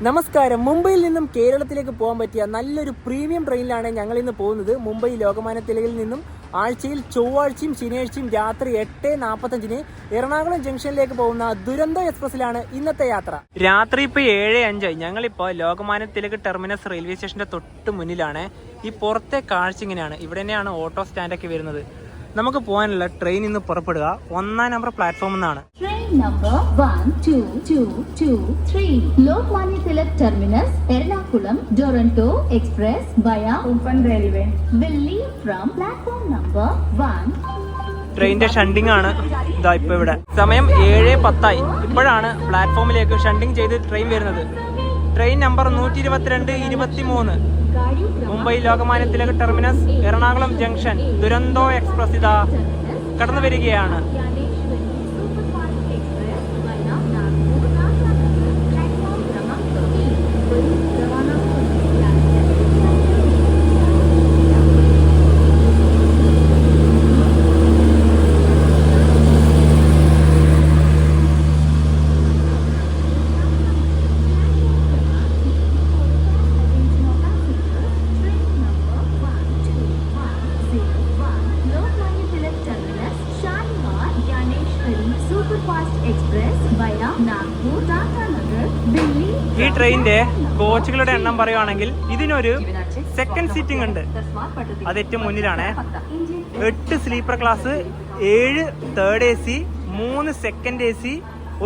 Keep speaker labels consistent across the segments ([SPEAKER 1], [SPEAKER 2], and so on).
[SPEAKER 1] നമസ്കാരം. മുംബൈയിൽ നിന്നും കേരളത്തിലേക്ക് പോകാൻ പറ്റിയ നല്ലൊരു പ്രീമിയം ട്രെയിനിലാണ് ഞങ്ങൾ ഇന്ന് പോകുന്നത്. മുംബൈ ലോകമാന്യ തിലകിൽ നിന്നും ആഴ്ചയിൽ ചൊവ്വാഴ്ചയും ശനിയാഴ്ചയും രാത്രി 8:45 എറണാകുളം ജംഗ്ഷനിലേക്ക് പോകുന്ന ദുരന്തോ എക്സ്പ്രസിലാണ് ഇന്നത്തെ യാത്ര. രാത്രി ഇപ്പൊ 7:05. ഞങ്ങളിപ്പോ ലോകമാന്യ തിലക് ടെർമിനസ് റെയിൽവേ സ്റ്റേഷന്റെ തൊട്ട് മുന്നിലാണ്. ഈ പുറത്തെ കാഴ്ച ഇങ്ങനെയാണ്. ഇവിടെ തന്നെയാണ് ഓട്ടോ സ്റ്റാൻഡൊക്കെ വരുന്നത്. നമുക്ക് പോകാനുള്ള ട്രെയിൻ ഇന്ന് പുറപ്പെടുക 1-ാം നമ്പർ പ്ലാറ്റ്ഫോമിൽ നിന്നാണ്.
[SPEAKER 2] Number 12223 Lokmanya Tilak Terminus Ernakulam Duronto Express via Open Railway will leave from platform number 1.
[SPEAKER 1] ട്രെയിനിന്റെ ഷണ്ടിങ് ആണ് ഇതാ ഇപ്പൊ ഇവിടെ. സമയം 7:10. ഇപ്പോഴാണ് പ്ലാറ്റ്ഫോമിലേക്ക് ഷണ്ടിങ് ചെയ്ത് ട്രെയിൻ വരുന്നത്. Train number 122-23 Mumbai Lokmanya Tilak terminus Ernakulam junction Duronto express ഇതാ കടന്നു വരികയാണ്. ഈ ട്രെയിനിന്റെ കോച്ചുകളുടെ എണ്ണം പറയുവാണെങ്കിൽ ഇതിനൊരു സെക്കൻഡ് സീറ്റിംഗ് ഉണ്ട്. അത് ഏറ്റവും മുന്നിലാണ്. 8 sleeper class, 7 third AC, 3 second AC,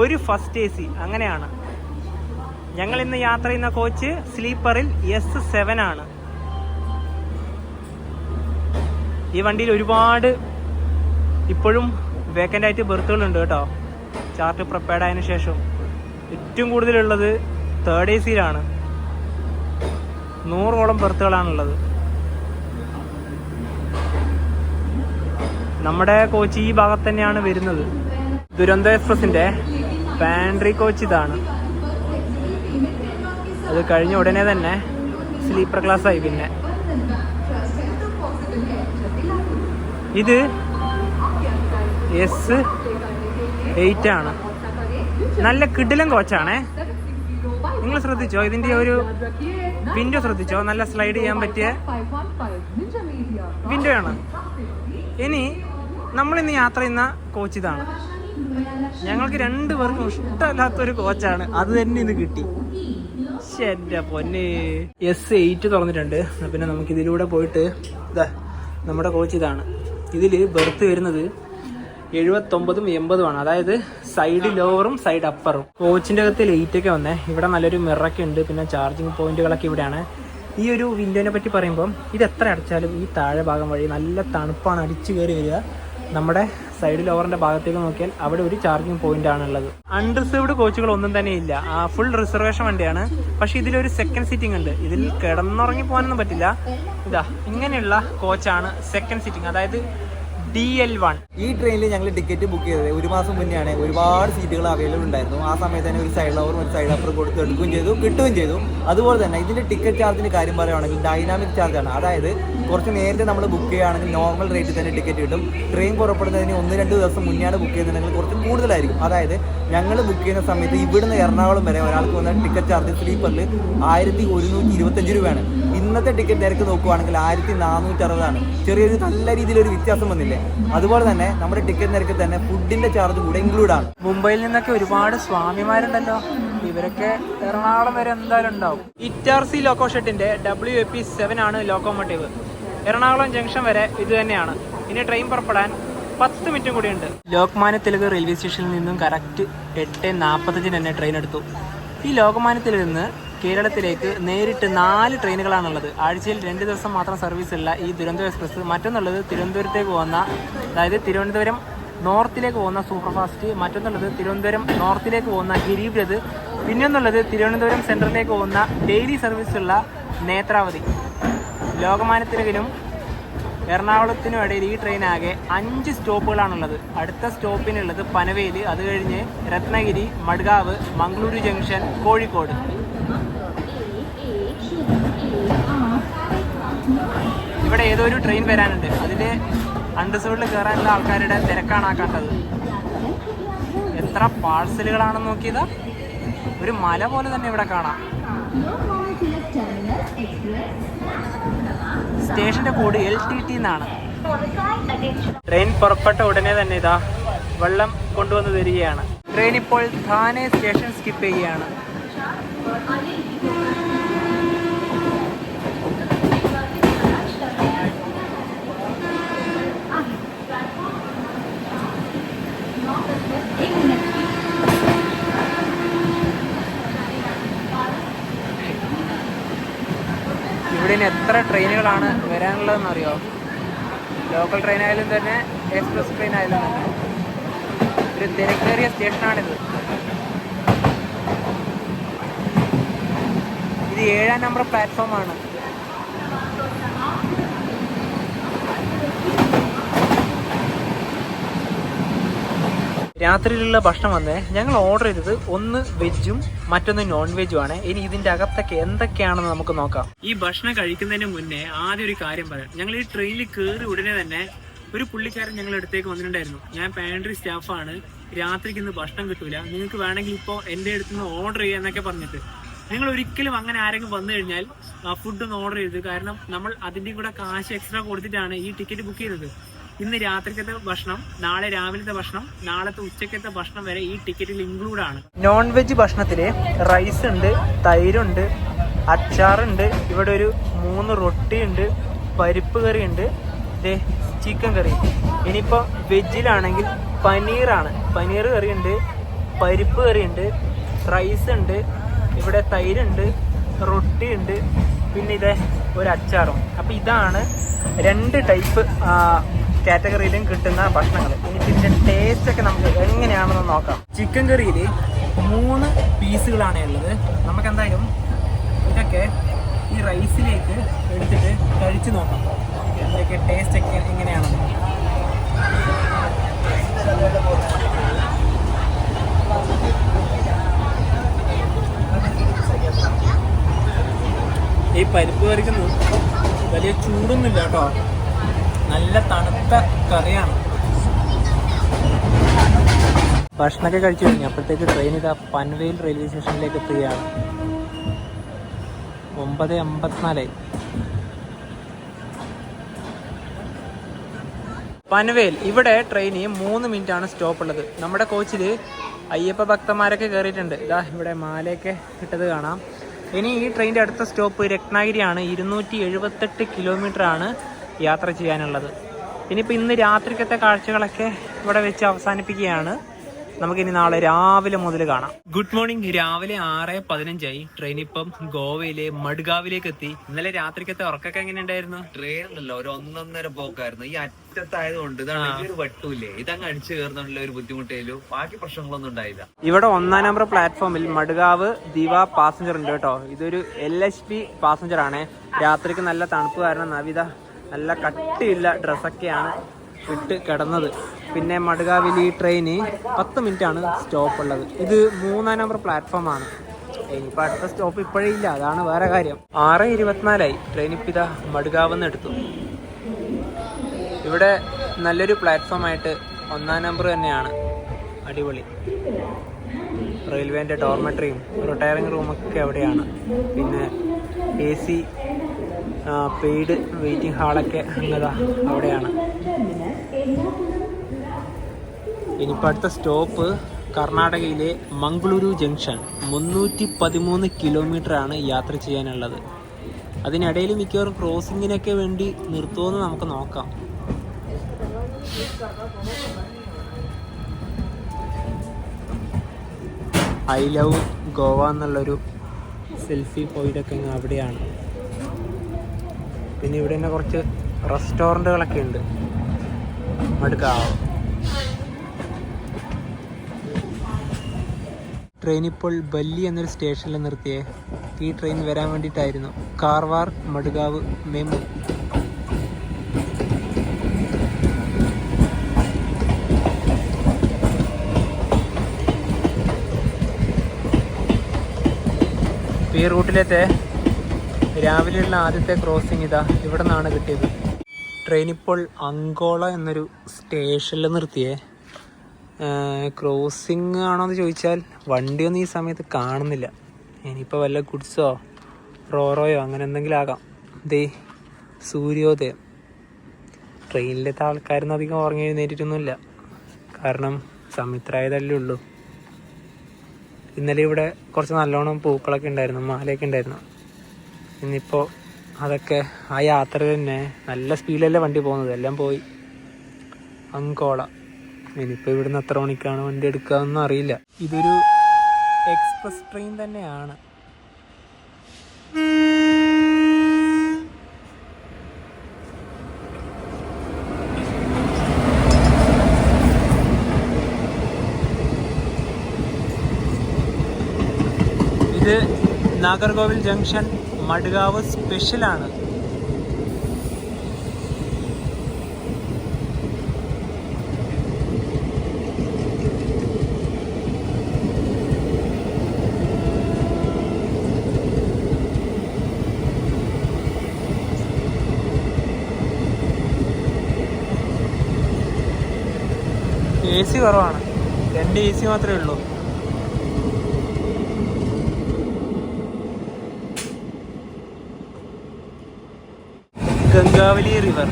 [SPEAKER 1] 1 first AC, അങ്ങനെയാണ്. ഞങ്ങൾ ഇന്ന് യാത്ര ചെയ്യുന്ന കോച്ച് സ്ലീപ്പറിൽ S7 ആണ്. ഈ വണ്ടിയിൽ ഒരുപാട് ഇപ്പോഴും വേക്കൻ്റ് ആയിട്ട് ബെർത്തുകളുണ്ട് കേട്ടോ. ചാർട്ട് പ്രിപ്പയർഡ് ആയതിനു ശേഷം ഏറ്റവും കൂടുതലുള്ളത് തേർഡ് AC-യിലാണ്. 100ഓളം ബെർത്തുകളാണുള്ളത്. നമ്മുടെ കോച്ച് ഈ ഭാഗത്ത് തന്നെയാണ് വരുന്നത്. ദുരന്തോ എക്സ്പ്രസിന്റെ പാൻട്രി കോച്ച് ഇതാണ്. അത് കഴിഞ്ഞ ഉടനെ തന്നെ സ്ലീപ്പർ ക്ലാസ് ആയി. പിന്നെ ഇത് S8 ആണ്. നല്ല കിടിലൻ കോച്ചാണേ. നിങ്ങൾ ശ്രദ്ധിച്ചോ, ഇതിന്റെ ഒരു വിൻഡോ ശ്രദ്ധിച്ചോ? നല്ല സ്ലൈഡ് ചെയ്യാൻ പറ്റിയ വിൻഡോ ആണ്. ഇനി നമ്മളിന്ന് യാത്ര ചെയ്യുന്ന കോച്ച് ഇതാണ്. ഞങ്ങൾക്ക് 2 പേർക്കും ഇഷ്ടമല്ലാത്തൊരു കോച്ചാണ്. അത് തന്നെ ഇന്ന് കിട്ടി. എന്റെ പൊന്നെ. S8 തുറന്നിട്ടുണ്ട്. പിന്നെ നമുക്ക് ഇതിലൂടെ പോയിട്ട് ഇതാ നമ്മുടെ കോച്ച് ഇതാണ്. ഇതില് ബെർത്ത് വരുന്നത് 79ഉം 80ഉമാണ്. അതായത് സൈഡ് ലോവറും സൈഡ് അപ്പറും. കോച്ചിന്റെ അകത്ത് ലൈറ്റൊക്കെ വന്നേ. ഇവിടെ നല്ലൊരു മിററൊക്കെ ഉണ്ട്. പിന്നെ ചാർജിങ് പോയിന്റുകളൊക്കെ ഇവിടെയാണ്. ഈ ഒരു വിൻഡോനെ പറ്റി പറയുമ്പോൾ ഇത് എത്ര അടച്ചാലും ഈ താഴെ ഭാഗം വഴി നല്ല തണുപ്പാണ് അടിച്ചു കയറി വരിക. നമ്മുടെ സൈഡ് ലോവറിന്റെ ഭാഗത്തേക്ക് നോക്കിയാൽ അവിടെ ഒരു ചാർജിങ് പോയിന്റ് ആണുള്ളത്. അൺറിസർവ്ഡ് കോച്ചുകൾ ഒന്നും തന്നെ ഇല്ല. ഫുൾ റിസർവേഷൻ വണ്ടിയാണ്. പക്ഷെ ഇതിലൊരു സെക്കൻഡ് സീറ്റിംഗ് ഉണ്ട്. ഇതിൽ കിടന്നുറങ്ങി പോകാനൊന്നും പറ്റില്ല. ഇതാ ഇങ്ങനെയുള്ള കോച്ചാണ് സെക്കൻഡ് സീറ്റിംഗ്, അതായത് DL1.
[SPEAKER 3] ഈ ട്രെയിനിൽ ഞങ്ങൾ ടിക്കറ്റ് ബുക്ക് ചെയ്തത് 1 മാസം മുന്നെയാണ്. ഒരുപാട് സീറ്റുകൾ അവൈലബിൾ ഉണ്ടായിരുന്നു. ആ സമയത്ത് തന്നെ ഒരു സൈഡ് ലോവറും ഒരു സൈഡ് അപ്പറും കൊടുത്ത് എടുക്കുകയും ചെയ്തു, കിട്ടുകയും ചെയ്തു. അതുപോലെ തന്നെ ഇതിന്റെ ടിക്കറ്റ് ചാർജിന്റെ കാര്യം പറയുകയാണെങ്കിൽ ഡൈനാമിക് ചാർജാണ്. അതായത് കുറച്ച് നേരത്തെ നമ്മൾ ബുക്ക് ചെയ്യുകയാണെങ്കിൽ നോർമൽ റേറ്റിൽ തന്നെ ടിക്കറ്റ് കിട്ടും. ട്രെയിൻ പുറപ്പെടുന്നതിന് 1-2 ദിവസം മുന്നെയാണ് ബുക്ക് ചെയ്യുന്നതെങ്കിൽ കുറച്ച് കൂടുതലായിരിക്കും. അതായത് ഞങ്ങൾ ബുക്ക് ചെയ്യുന്ന സമയത്ത് ഇവിടുന്ന് എറണാകുളം വരെ ഒരാൾക്ക് വന്ന ടിക്കറ്റ് ചാർജ് സ്ലീപ്പറിൽ 1125 രൂപയാണ്. ഇന്നത്തെ ടിക്കറ്റ് നിരക്ക് നോക്കുകയാണെങ്കിൽ 1460 ചെറിയൊരു നല്ല രീതിയിലൊരു വ്യത്യാസം വന്നില്ലേ? അതുപോലെ തന്നെ നമ്മുടെ ടിക്കറ്റ് നിരക്കിൽ തന്നെ ഫുഡിന്റെ ചാർജ് കൂടെ ഇൻക്ലൂഡ് ആണ്.
[SPEAKER 1] മുംബൈയിൽ നിന്നൊക്കെ ഒരുപാട് സ്വാമിമാരുണ്ടല്ലോ. ഇവരൊക്കെ എറണാകുളം വരെ എന്തായാലും ഉണ്ടാവും. ഇറ്റാർസി ലോക്കോ ഷെഡിന്റെ WAP7 ആണ് ലോക്കോമോട്ടീവ്. എറണാകുളം ജംഗ്ഷൻ വരെ ഇത് തന്നെയാണ്. ഇനി ട്രെയിൻ പുറപ്പെടാൻ 10 മിനിറ്റും കൂടിയുണ്ട്. ലോകമാന്യ തിലക് റെയിൽവേ സ്റ്റേഷനിൽ നിന്നും കറക്റ്റ് 8:45 തന്നെ ട്രെയിൻ എടുത്തു. ഈ ലോകമാന്യ തിലകിൽ നിന്ന് കേരളത്തിലേക്ക് നേരിട്ട് 4 ട്രെയിനുകളാണുള്ളത്. ആഴ്ചയിൽ 2 ദിവസം മാത്രം സർവീസ് ഉള്ള ഈ ദുരന്തോ എക്സ്പ്രസ്. മറ്റൊന്നുള്ളത് തിരുവനന്തപുരത്തേക്ക് പോകുന്ന, അതായത് തിരുവനന്തപുരം നോർത്തിലേക്ക് പോകുന്ന സൂപ്പർ ഫാസ്റ്റ്. മറ്റൊന്നുള്ളത് തിരുവനന്തപുരം നോർത്തിലേക്ക് പോകുന്ന ഗരീബ് രഥ്. പിന്നൊന്നുള്ളത് തിരുവനന്തപുരം സെൻട്രലിലേക്ക് പോകുന്ന ഡെയിലി സർവീസുള്ള നേത്രാവതി. ലോകമാന്യ തിലകിനും എറണാകുളത്തിനും ഇടയിൽ ഈ ട്രെയിൻ ആകെ 5 സ്റ്റോപ്പുകളാണുള്ളത്. അടുത്ത സ്റ്റോപ്പിനുള്ളത് പനവേല്, അത് കഴിഞ്ഞ് രത്നഗിരി, മഡ്ഗാവ്, മംഗളൂരു ജംഗ്ഷൻ, കോഴിക്കോട്. ഇവിടെ ഏതോ ഒരു ട്രെയിൻ വരാനുണ്ട്. അതിൽ അൺറിസർവ്ഡിൽ കയറാനുള്ള ആൾക്കാരുടെ തിരക്കാണ് ആ കണ്ടത്. എത്ര പാഴ്സലുകളാണെന്ന് നോക്കിയതാ. ഒരു മല പോലെ തന്നെ ഇവിടെ കാണാം.
[SPEAKER 2] Lokmanya Tilak Terminus Express.
[SPEAKER 1] സ്റ്റേഷന്റെ കോഡ് LTT എന്നാണ്. ട്രെയിൻ പുറപ്പെട്ട ഉടനെ തന്നെ ഇതാ വെള്ളം കൊണ്ടുവന്ന് തരികയാണ്. ട്രെയിൻ ഇപ്പോൾ ധാനെ സ്റ്റേഷൻ സ്കിപ്പ് ചെയ്യുകയാണ്. ഇവിടെ ഇനി എത്ര ട്രെയിനുകളാണ് വരാനുള്ളതെന്ന് അറിയോ? ലോക്കൽ ട്രെയിൻ ആയാലും തന്നെ എക്സ്പ്രസ് ട്രെയിൻ ആയാലും തന്നെ ഒരു തിരക്കേറിയ സ്റ്റേഷനാണിത്. ഇത് 7ാം നമ്പർ പ്ലാറ്റ്ഫോമാണ്. രാത്രിയിലുള്ള ഭക്ഷണം വന്നേ ഞങ്ങൾ ഓർഡർ ചെയ്തത് ഒന്ന് വെജും മറ്റൊന്ന് നോൺ വെജും ആണ്. ഇനി ഇതിന്റെ അകത്തൊക്കെ എന്തൊക്കെയാണെന്ന് നമുക്ക് നോക്കാം. ഈ ഭക്ഷണം കഴിക്കുന്നതിന് മുന്നേ ആദ്യം ഒരു കാര്യം പറയാം. ഞങ്ങൾ ഈ ട്രെയിനിൽ കയറി ഉടനെ തന്നെ ഒരു പുള്ളിക്കാരൻ ഞങ്ങളുടെ അടുത്തേക്ക് വന്നിട്ടുണ്ടായിരുന്നു. ഞാൻ പാൻട്രി സ്റ്റാഫാണ്, രാത്രിക്ക് ഇന്ന് ഭക്ഷണം കിട്ടൂല, നിങ്ങൾക്ക് വേണമെങ്കിൽ ഇപ്പോൾ എൻ്റെ അടുത്ത് നിന്ന് ഓർഡർ ചെയ്യുക എന്നൊക്കെ പറഞ്ഞിട്ട്. നിങ്ങൾ ഒരിക്കലും അങ്ങനെ ആരെങ്കിലും വന്നു കഴിഞ്ഞാൽ ഫുഡ് ഒന്ന് ഓർഡർ ചെയ്ത്, കാരണം നമ്മൾ അതിൻ്റെയും കൂടെ കാശ് എക്സ്ട്രാ കൊടുത്തിട്ടാണ് ഈ ടിക്കറ്റ് ബുക്ക് ചെയ്തത്. ഇന്ന് രാത്രിക്കത്തെ ഭക്ഷണം, നാളെ രാവിലത്തെ ഭക്ഷണം, നാളത്തെ ഉച്ചക്കത്തെ ഭക്ഷണം വരെ ഈ ടിക്കറ്റിൽ ഇൻക്ലൂഡ് ആണ്. നോൺ വെജ് ഭക്ഷണത്തിൽ റൈസ് ഉണ്ട്, തൈരുണ്ട്, അച്ചാറുണ്ട്, ഇവിടെ ഒരു 3 റൊട്ടി ഉണ്ട്, പരിപ്പ് കറി ഉണ്ട്, ചിക്കൻ കറി. ഇനിയിപ്പോൾ വെജിലാണെങ്കിൽ പനീറാണ്, പനീർ കറി ഉണ്ട്, പരിപ്പ് കറി ഉണ്ട്, റൈസ് ഉണ്ട്, ഇവിടെ തൈരുണ്ട്, റൊട്ടി ഉണ്ട്, പിന്നെ ഇത് ഒരു അച്ചാറും. അപ്പോൾ ഇതാണ് 2 ടൈപ്പ് കാറ്റഗറിയിലും കിട്ടുന്ന ഭക്ഷണങ്ങൾ. ഇനി ഇതിൻ്റെ ടേസ്റ്റ് ഒക്കെ നമുക്ക് എങ്ങനെയാണെന്ന് നോക്കാം. ചിക്കൻ കറിയിൽ 3 പീസുകളാണ് ഉള്ളത്. നമുക്ക് എന്തായാലും ഇതൊക്കെ ഈ റൈസിലേക്ക് എടുത്തിട്ട് കഴിച്ചു നോക്കാം, എന്തൊക്കെ ടേസ്റ്റ് ഒക്കെ എങ്ങനെയാണെന്ന്. ഈ പരിപ്പ് കറിക്കൊന്നും വലിയ ചൂടൊന്നുമില്ല കേട്ടോ, നല്ല തണുത്ത കറിയാണ്. ഭക്ഷണമൊക്കെ കഴിച്ചു കഴിഞ്ഞു. അപ്പോഴത്തേക്ക് ട്രെയിൻ ഇതാ പൻവേൽ റെയിൽവേ സ്റ്റേഷനിലേക്ക് എത്തുകയാണ്. 9:54 പൻവേൽ. ഇവിടെ ട്രെയിന് 3 മിനിറ്റാണ് സ്റ്റോപ്പ് ഉള്ളത്. നമ്മുടെ കോച്ചിൽ അയ്യപ്പ ഭക്തന്മാരൊക്കെ കയറിയിട്ടുണ്ട്. ഇതാ ഇവിടെ മാലയൊക്കെ ഇട്ടത് കാണാം. ഇനി ഈ ട്രെയിനിൻ്റെ അടുത്ത സ്റ്റോപ്പ് രത്നാഗിരിയാണ്. 278 കിലോമീറ്ററാണ് യാത്ര ചെയ്യാനുള്ളത്. ഇനിയിപ്പോൾ ഇന്ന് രാത്രിക്കത്തെ കാഴ്ചകളൊക്കെ ഇവിടെ വെച്ച് അവസാനിപ്പിക്കുകയാണ്. നമുക്കിനി നാളെ രാവിലെ മുതൽ കാണാം. Good morning. രാവിലെ 6:15 ട്രെയിൻ ഇപ്പം ഗോവയിലെ മഡ്ഗാവിലേക്ക് എത്തി. ഇന്നലെ രാത്രിക്കത്തെ ഉറക്കൊക്കെ എങ്ങനെ ഉണ്ടായിരുന്നു?
[SPEAKER 3] ട്രെയിൻ ഉണ്ടല്ലോ ഒരു 1.5 പോക്കായിരുന്നു. ഈ അറ്റത്തായതുകൊണ്ട് ഇതാണ് ഒരു വട്ടൂല്ലേ, ഇതങ്ങ് അടിച്ചു കയറുന്നുള്ള ഒരു ബുദ്ധിമുട്ടേലും ബാക്കി പ്രശ്നങ്ങളൊന്നും ഉണ്ടായില്ല.
[SPEAKER 1] ഇവിടെ 1ാം നമ്പർ പ്ലാറ്റ്ഫോമിൽ മഡ്ഗാവ് ദിവ പാസഞ്ചർ ഉണ്ട് കേട്ടോ. ഇതൊരു LHP പാസഞ്ചർ ആണ്. രാത്രിക്ക് നല്ല തണുപ്പ് കാരണം നവിത നല്ല കട്ടിയുള്ള ഡ്രസ്സൊക്കെയാണ് ഇട്ട് കിടന്നത്. പിന്നെ മഡ്ഗാവിൽ ഈ ട്രെയിന് 10 മിനിറ്റാണ് സ്റ്റോപ്പ് ഉള്ളത്. ഇത് 3ാം നമ്പർ പ്ലാറ്റ്ഫോമാണ്. ഇനിയിപ്പോൾ അടുത്ത സ്റ്റോപ്പ് ഇപ്പോഴേ ഇല്ല, അതാണ് വേറെ കാര്യം. 6:24 ട്രെയിൻ ഇപ്പം ഇതാ മഡ്ഗാവ് നിന്ന് എടുത്തു. ഇവിടെ നല്ലൊരു പ്ലാറ്റ്ഫോമായിട്ട് 1ാം നമ്പർ തന്നെയാണ്. അടിപൊളി. റെയിൽവേൻ്റെ ഡോർമെട്രിയും റിട്ടയറിംഗ് റൂമൊക്കെ അവിടെയാണ്. പിന്നെ AC പെയ്ഡ് വെയിറ്റിംഗ് ഹാളൊക്കെ അങ്ങതാ അവിടെയാണ്. ഇനിയിപ്പോൾ അടുത്ത സ്റ്റോപ്പ് കർണാടകയിലെ മംഗളൂരു ജംഗ്ഷൻ. 313 കിലോമീറ്ററാണ് യാത്ര ചെയ്യാനുള്ളത്. അതിനിടയിൽ മിക്കവാറും ക്രോസിങ്ങിനൊക്കെ വേണ്ടി നിർത്തുമെന്ന് നമുക്ക് നോക്കാം. ഐ ലവ് ഗോവ എന്നുള്ളൊരു സെൽഫി പോയിൻ്റൊക്കെ അവിടെയാണ്. പിന്നെ ഇവിടെ തന്നെ കുറച്ച് റെസ്റ്റോറൻറ്റുകളൊക്കെ ഉണ്ട്. മഡ്ഗാവ്. ട്രെയിൻ ഇപ്പോൾ ബല്ലി എന്നൊരു സ്റ്റേഷനിൽ നിർത്തിയേ. ഈ ട്രെയിൻ വരാൻ വേണ്ടിയിട്ടായിരുന്നു. കാർവാർ മഡ്ഗാവ് മെമു. ഈ റൂട്ടിലത്തെ രാവിലെയുള്ള ആദ്യത്തെ ക്രോസിംഗ് ഇതാ ഇവിടെ നിന്നാണ് കിട്ടിയത്. ട്രെയിൻ ഇപ്പോൾ അങ്കോള എന്നൊരു സ്റ്റേഷനിൽ നിർത്തിയേ. ക്രോസിങ് ആണോയെന്ന് ചോദിച്ചാൽ വണ്ടിയൊന്നും ഈ സമയത്ത് കാണുന്നില്ല. ഇനിയിപ്പോൾ വല്ല ഗുഡ്സോ റോറോയോ അങ്ങനെ എന്തെങ്കിലും ആകാം. ദേ സൂര്യോദയം. ട്രെയിനിലത്തെ ആൾക്കാരൊന്നും അധികം ഉറങ്ങി എഴുന്നേറ്റിട്ടൊന്നുമില്ല, കാരണം സമയത്തായതല്ലേ ഉള്ളൂ. ഇന്നലെ ഇവിടെ കുറച്ച് നല്ലോണം പൂക്കളൊക്കെ ഉണ്ടായിരുന്നു, മാലയൊക്കെ ഉണ്ടായിരുന്നു. ഇന്നിപ്പോൾ അതൊക്കെ ആ യാത്ര തന്നെ നല്ല സ്പീഡിലല്ലേ വണ്ടി പോകുന്നത്, എല്ലാം പോയി. അങ്കോള. ഇനിയിപ്പോൾ ഇവിടുന്ന് എത്ര മണിക്കാണ് വണ്ടി എടുക്കാമെന്നും അറിയില്ല. ഇതൊരു എക്സ്പ്രസ് ട്രെയിൻ തന്നെയാണ്. ഇത് നാഗർകോവിൽ ജംഗ്ഷൻ മഡ്ഗാവ് സ്പെഷ്യലാണ്. AC കുറവാണ്, 2 AC മാത്രമേ ഉള്ളൂ. ഗംഗാവലി റിവർ.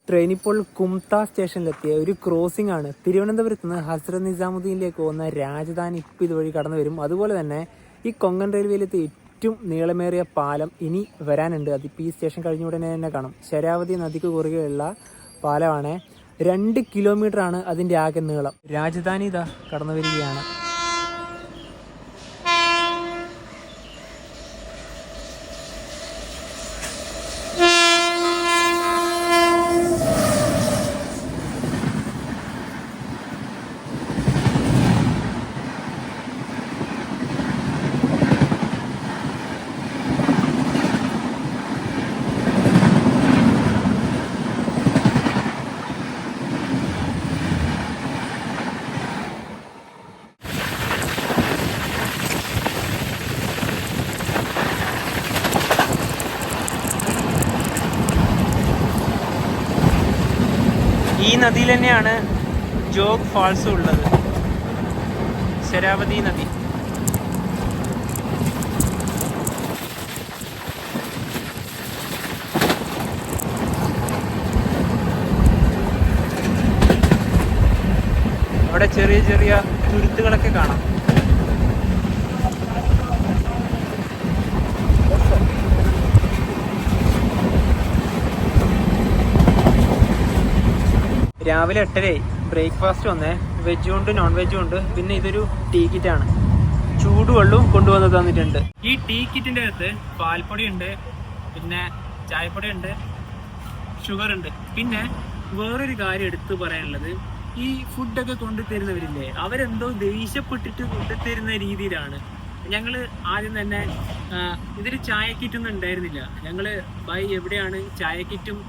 [SPEAKER 1] ട്രെയിൻ ഇപ്പോൾ കുംത സ്റ്റേഷനിലെത്തിയ ഒരു ക്രോസിംഗ് ആണ്. തിരുവനന്തപുരത്ത് നിന്ന് ഹസ്രത്ത് നിസാമുദ്ദീനിലേക്ക് പോകുന്ന രാജധാനി ഇപ്പം ഇതുവഴി കടന്നു വരും. അതുപോലെ തന്നെ ഈ കൊങ്കൺ റെയിൽവേയിലത്തെ ഏറ്റവും നീളമേറിയ പാലം ഇനി വരാനുണ്ട്. അതിപ്പോൾ ഈ സ്റ്റേഷൻ കഴിഞ്ഞ ഉടനെ തന്നെ കാണും. ശരാവതി നദിക്ക് കുറുകെയുള്ള പാലമാണ്. 2 കിലോമീറ്ററാണ് അതിൻ്റെ ആകെ നീളം. രാജധാനി ഇതാ കടന്നു വരികയാണ്. ഈ നദിയിൽ തന്നെയാണ് ജോഗ് ഫാൾസ് ഉള്ളത്, ശരാവതി നദി. അവിടെ ചെറിയ ചെറിയ തുരുത്തുകളൊക്കെ കാണാം. രാവിലെ 8:30 ബ്രേക്ക്ഫാസ്റ്റ് വന്നേ, വെജും ഉണ്ട് നോൺ വെജും ഉണ്ട്. പിന്നെ ഇതൊരു ടീ കിറ്റാണ്, ചൂടുവെള്ളവും കൊണ്ടുവന്ന് തന്നിട്ടുണ്ട്. ഈ ടീ കിറ്റിൻ്റെ അകത്ത് പാൽപ്പൊടി ഉണ്ട്, പിന്നെ ചായപ്പൊടി ഉണ്ട്, ഷുഗർ ഉണ്ട്. പിന്നെ വേറൊരു കാര്യം എടുത്തു പറയാനുള്ളത്, ഈ ഫുഡൊക്കെ കൊണ്ടുതരുന്നവരില്ലേ, അവരെന്തോ ദേഷ്യപ്പെട്ടിട്ട് കൊണ്ടുതരുന്ന രീതിയിലാണ്. ഞങ്ങൾ ആദ്യം തന്നെ ഇതിൽ ചായ കിറ്റൊന്നും ഉണ്ടായിരുന്നില്ല. ഞങ്ങൾ ബൈ എവിടെയാണ് ചായ കിറ്റും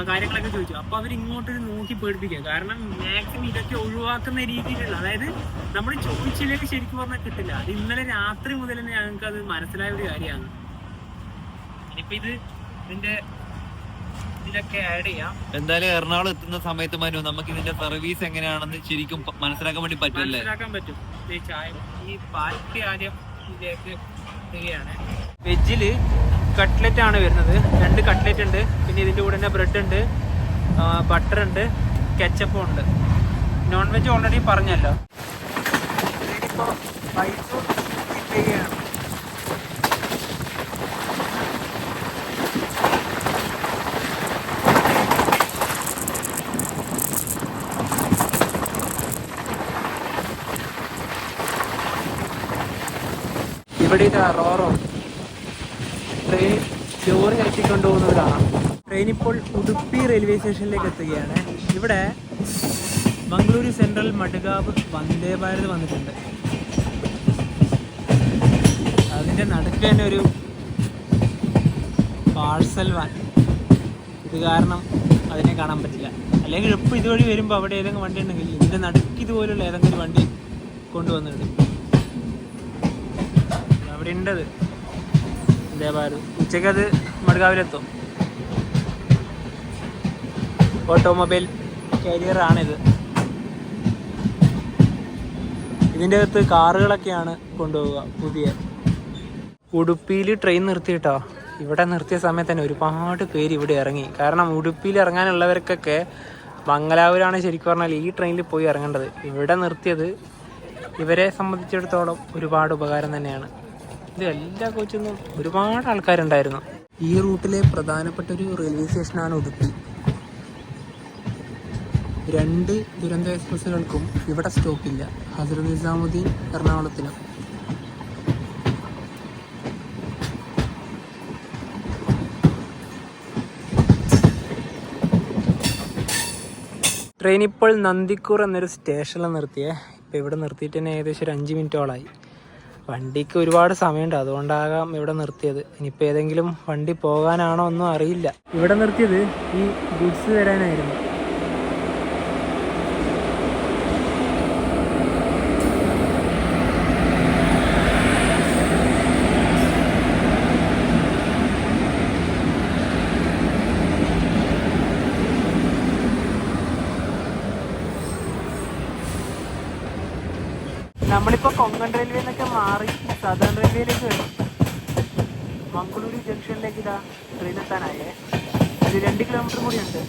[SPEAKER 1] കാര്യങ്ങളൊക്കെ ചോദിച്ചു. അപ്പോൾ അവർ ഇങ്ങോട്ടൊരു നോക്കി പേടിപ്പിക്കുക. കാരണം മാക്സിമം ഇതൊക്കെ ഒഴിവാക്കുന്ന രീതിയിലുള്ള, അതായത് നമ്മൾ ചോദിച്ചിലേക്ക് ശരിക്കും പറഞ്ഞാൽ കിട്ടില്ല. അത് ഇന്നലെ രാത്രി മുതൽ തന്നെ ഞങ്ങൾക്ക് അത് മനസ്സിലായ ഒരു കാര്യമാണ്. ഇനിയിപ്പോൾ ഇതിലൊക്കെ ആഡ് ചെയ്യാം.
[SPEAKER 3] എന്തായാലും എറണാകുളം എത്തുന്ന സമയത്ത് മനു നമുക്ക് ഇതിന്റെ സർവീസ് എങ്ങനെയാണെന്ന് ശരിക്കും മനസ്സിലാക്കാൻ വേണ്ടി പറ്റുമല്ലേ?
[SPEAKER 1] മനസ്സിലാക്കാൻ പറ്റും. ഈ പാൽപ്പൊടി ആദ്യം ഇതിലേക്ക് ഇടുകയാണ്. വെജില് കട്ട്ലറ്റ് ആണ് വരുന്നത്. 2 കട്ട്ലറ്റ് ഉണ്ട്. പിന്നെ ഇതിൻ്റെ കൂടെ തന്നെ ബ്രെഡ് ഉണ്ട്, ബട്ടർ ഉണ്ട്, കെച്ചപ്പും ഉണ്ട്. നോൺ വെജ് ഓൾറെഡി പറഞ്ഞല്ലോ. ഇതിനിപ്പോൾ റൈസും ഇടുകയാണ്. ഇവിടെ ഇത് റോറോ ട്രെയിൻ ചോറ് കയറ്റിക്കൊണ്ടുപോകുന്നവരാണ്. ട്രെയിൻ ഇപ്പോൾ ഉടുപ്പി റെയിൽവേ സ്റ്റേഷനിലേക്ക് എത്തുകയാണ്. ഇവിടെ മംഗളൂരു സെൻട്രൽ മഡ്ഗാവ് വന്ദേ ഭാരത് വന്നിട്ടുണ്ട്. അതിൻ്റെ നടുക്ക് തന്നെ ഒരു പാഴ്സൽ വാൻ. ഇത് കാരണം അതിനെ കാണാൻ പറ്റില്ല. അല്ലെങ്കിൽ ഇപ്പോൾ ഇതുവഴി വരുമ്പോൾ അവിടെ ഏതെങ്കിലും വണ്ടി ഉണ്ടെങ്കിൽ ഇതിൻ്റെ നടുക്ക് ഇതുപോലുള്ള ഏതെങ്കിലും വണ്ടി കൊണ്ടുവന്നിട്ടുണ്ട്. അവിടെ ഉണ്ടത് വന്ദേ ഭാരത്. ഉച്ചക്കത് മഡ്ഗാവിലെത്തും. ഓട്ടോമൊബൈൽ കാരിയറാണിത്. ഇതിൻ്റെ അകത്ത് കാറുകളൊക്കെയാണ് കൊണ്ടുപോവുക പുതിയ. ഉടുപ്പിയിൽ ട്രെയിൻ നിർത്തിയിട്ടോ. ഇവിടെ നിർത്തിയ സമയത്ത് തന്നെ ഒരുപാട് പേര് ഇവിടെ ഇറങ്ങി. കാരണം ഉടുപ്പിയിൽ ഇറങ്ങാനുള്ളവർക്കൊക്കെ മംഗലാപുരമാണ് ശരിക്കും പറഞ്ഞാൽ ഈ ട്രെയിനിൽ പോയി ഇറങ്ങേണ്ടത്. ഇവിടെ നിർത്തിയത് ഇവരെ സംബന്ധിച്ചിടത്തോളം ഒരുപാട് ഉപകാരം തന്നെയാണ്. ഇത് എല്ലാ കോച്ചിൽ നിന്നും ഒരുപാട് ആൾക്കാരുണ്ടായിരുന്നു. ഈ റൂട്ടിലെ പ്രധാനപ്പെട്ട ഒരു റെയിൽവേ സ്റ്റേഷനാണ് ഉടുപ്പി. 2 ദുരന്തോ എക്സ്പ്രസ്സുകൾക്കും ഇവിടെ സ്റ്റോപ്പില്ല. ഹസ്രത്ത് നിസാമുദ്ദീൻ എറണാകുളത്തിനും. ട്രെയിൻ ഇപ്പോൾ നന്ദിക്കൂർ എന്നൊരു സ്റ്റേഷനിൽ നിർത്തിയേ. ഇപ്പോൾ ഇവിടെ നിർത്തിയിട്ട് തന്നെ ഏകദേശം ഒരു 5 മിനിറ്റോളായി. വണ്ടിക്ക് ഒരുപാട് സമയമുണ്ട്, അതുകൊണ്ടാകാം ഇവിടെ നിർത്തിയത്. ഇനിയിപ്പോൾ ഏതെങ്കിലും വണ്ടി പോകാനാണോ ഒന്നും അറിയില്ല. ഇവിടെ നിർത്തിയത് ഈ ഗുഡ്സ് വരാനായിരുന്നു. നമ്മളിപ്പോൾ കൊങ്കൺ റെയിൽവേ എന്നൊക്കെ മാറി സദേൺ റെയിൽവേയിലേക്ക് വരും. മംഗളൂരു ജംഗ്ഷനിലേക്ക് ഇതാ ട്രെയിൻ എത്താനായേ. ഇത് 2 കിലോമീറ്റർ കൂടിയുണ്ട്.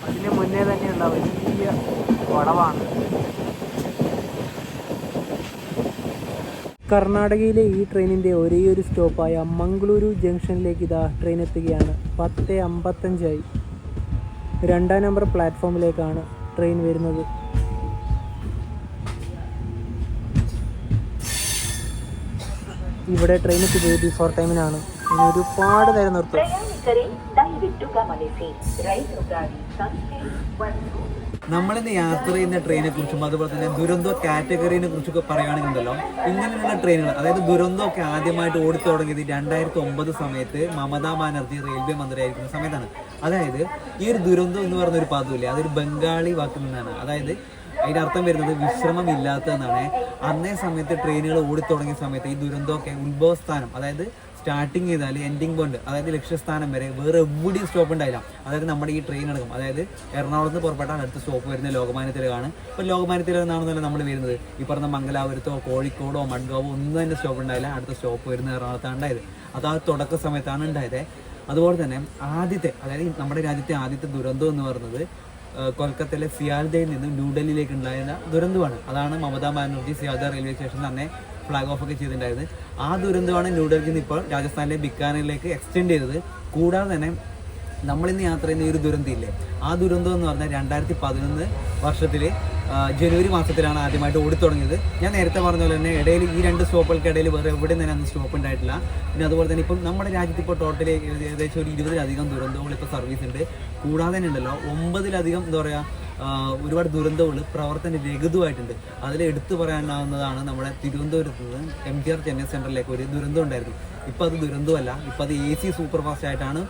[SPEAKER 1] അതിന് മുന്നേ തന്നെയുള്ള വലിയ വളവാണ്. കർണാടകയിലെ ഈ ട്രെയിനിൻ്റെ ഒരേ ഒരു സ്റ്റോപ്പായ മംഗളൂരു ജംഗ്ഷനിലേക്ക് ഇതാ ട്രെയിൻ എത്തുകയാണ്. 10:55 2-ാം നമ്പർ പ്ലാറ്റ്ഫോമിലേക്കാണ് ട്രെയിൻ വരുന്നത്. ഇവിടെ ട്രെയിൻ എത്തിയത് ബിഫോർ ടൈമിനാണ്. ഇനി ഒരുപാട് നേരം നിർത്തും.
[SPEAKER 3] നമ്മളിന്ന് യാത്ര ചെയ്യുന്ന ട്രെയിനെ കുറിച്ചും അതുപോലെ തന്നെ ദുരന്തോ കാറ്റഗറിനെ കുറിച്ചൊക്കെ പറയുകയാണെന്നുണ്ടല്ലോ, ഇങ്ങനെയുള്ള ട്രെയിനുകൾ, അതായത് ദുരന്തോ ഒക്കെ ആദ്യമായിട്ട് ഓടി തുടങ്ങിയത് 2009 സമയത്ത് മമതാ ബാനർജി റെയിൽവേ മന്ത്രിയായിരിക്കുന്ന സമയത്താണ്. അതായത് ഈ ഒരു ദുരന്തം എന്ന് പറഞ്ഞൊരു പദവില്ലേ, അതൊരു ബംഗാളി വാക്കിൽ നിന്നാണ്. അതായത് അതിൻ്റെ അർത്ഥം വരുന്നത് വിശ്രമമില്ലാത്തതെന്നാണ്. അന്നേ സമയത്ത് ട്രെയിനുകൾ ഓടിത്തുടങ്ങിയ സമയത്ത് ഈ ദുരന്തമൊക്കെ ഉത്ഭവസ്ഥാനം, അതായത് സ്റ്റാർട്ടിങ് ചെയ്താൽ എൻഡിങ് പോയിന്റ്, അതായത് ലക്ഷ്യസ്ഥാനം വരെ വേറെ എവിടെയും സ്റ്റോപ്പ് ഉണ്ടായില്ല. അതായത് നമ്മുടെ ഈ ട്രെയിൻ അടക്കം, അതായത് എറണാകുളത്ത് നിന്ന് പുറപ്പെട്ടാൽ അടുത്ത സ്റ്റോപ്പ് വരുന്നത് ലോകമാന്യ തിലകാണ്. ഇപ്പോൾ ലോകമാന്യ തിലക് എന്നാണെന്നല്ല നമ്മൾ വരുന്നത്. ഈ പറഞ്ഞ മംഗലാപുരത്തോ കോഴിക്കോടോ മഡ്ഗാവോ ഒന്നും തന്നെ സ്റ്റോപ്പ് ഉണ്ടായില്ല. അടുത്ത സ്റ്റോപ്പ് വരുന്നത് എറണാകുളത്താണ് ഉണ്ടായത്. അത് ആ തുടക്ക സമയത്താണ് ഉണ്ടായത്. അതുപോലെ തന്നെ ആദ്യത്തെ, അതായത് നമ്മുടെ രാജ്യത്തെ ആദ്യത്തെ ദുരന്തം എന്ന് പറയുന്നത് കൊൽക്കത്തയിലെ സിയാൽദയിൽ നിന്നും ന്യൂഡൽഹിയിലേക്ക് ഉണ്ടായിരുന്ന ദുരന്തമാണ്. അതാണ് മമതാ ബാനർജി സിയാൽദ റെയിൽവേ സ്റ്റേഷൻ തന്നെ ഫ്ലാഗ് ഓഫ് ഒക്കെ ചെയ്തിട്ടുണ്ടായത്. ആ ദുരന്തമാണ് ന്യൂഡൽഹിയിൽ നിന്ന് ഇപ്പോൾ രാജസ്ഥാനിലെ ബിക്കാനറിലേക്ക് എക്സ്റ്റെൻഡ് ചെയ്തത്. കൂടാതെ തന്നെ നമ്മളിന്ന് യാത്ര ചെയ്യുന്ന ഒരു ദുരന്തം ഇല്ലേ, ആ ദുരന്തം എന്ന് പറഞ്ഞാൽ 2011 വർഷത്തിൽ ജനുവരി മാസത്തിലാണ് ആദ്യമായിട്ട് ഓടിത്തുടങ്ങിയത്. ഞാൻ നേരത്തെ പറഞ്ഞ പോലെ തന്നെ ഇടയിൽ ഈ 2 സ്റ്റോപ്പുകൾക്ക് ഇടയിൽ വേറെ എവിടെയും തന്നെ അന്ന് സ്റ്റോപ്പ് ഉണ്ടായിട്ടില്ല. പിന്നെ അതുപോലെ തന്നെ ഇപ്പം നമ്മുടെ രാജ്യത്ത് ഇപ്പോൾ ടോട്ടലി ഏകദേശം ഒരു 20-ലധികം ദുരന്തങ്ങൾ ഇപ്പോൾ സർവീസ് ഉണ്ട്. കൂടാതെ തന്നെ ഉണ്ടല്ലോ 9-ലധികം എന്താ പറയുക ഒരുപാട് ദുരന്തങ്ങൾ പ്രവർത്തന രഹിതമായിട്ടുണ്ട്. അതിൽ എടുത്തു പറയാനാവുന്നതാണ് നമ്മുടെ തിരുവനന്തപുരത്ത് നിന്ന് MGR ചെന്നൈ സെൻട്രലിലേക്ക് ഒരു ദുരന്തം ഉണ്ടായിരുന്നു. ഇപ്പോൾ അത് ദുരന്തമല്ല, ഇപ്പോൾ അത് AC സൂപ്പർ ഫാസ്റ്റ് ആയിട്ടാണ്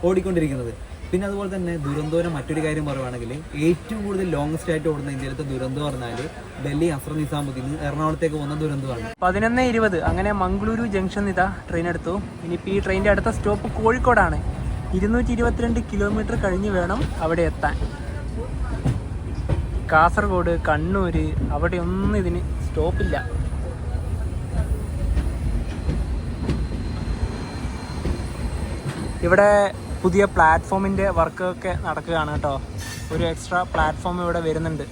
[SPEAKER 3] ഓടിക്കൊണ്ടിരിക്കുന്നത്. പിന്നെ അതുപോലെ തന്നെ ദുരന്തോരം മറ്റൊരു കാര്യം പറയുവാണെങ്കിൽ ഏറ്റവും കൂടുതൽ ലോങ്സ്റ്റ് ആയിട്ട് ഓടുന്ന ഇന്ത്യയിലത്തെ ദുരന്തം പറഞ്ഞാൽ ഡൽഹി ഹസ്രത്ത് നിസാമുദ്ദീൻ എറണാകുളത്തേക്ക് പോകുന്ന ദുരന്തമാണ്.
[SPEAKER 1] 11:20 അങ്ങനെ മംഗളൂരു ജംഗ്ഷൻ ഇതാ ട്രെയിൻ എടുത്തു. ഇനിയിപ്പോൾ ഈ ട്രെയിനിൻ്റെ അടുത്ത സ്റ്റോപ്പ് കോഴിക്കോടാണ്. 222 കിലോമീറ്റർ കഴിഞ്ഞ് വേണം അവിടെ എത്താൻ. കാസർഗോഡ്, കണ്ണൂർ അവിടെ ഒന്നും ഇതിന് സ്റ്റോപ്പില്ല. ഇവിടെ പുതിയ പ്ലാറ്റ്ഫോമിൻ്റെ വർക്കൊക്കെ നടക്കുകയാണ് കേട്ടോ. ഒരു എക്സ്ട്രാ പ്ലാറ്റ്ഫോം ഇവിടെ വരുന്നുണ്ട്.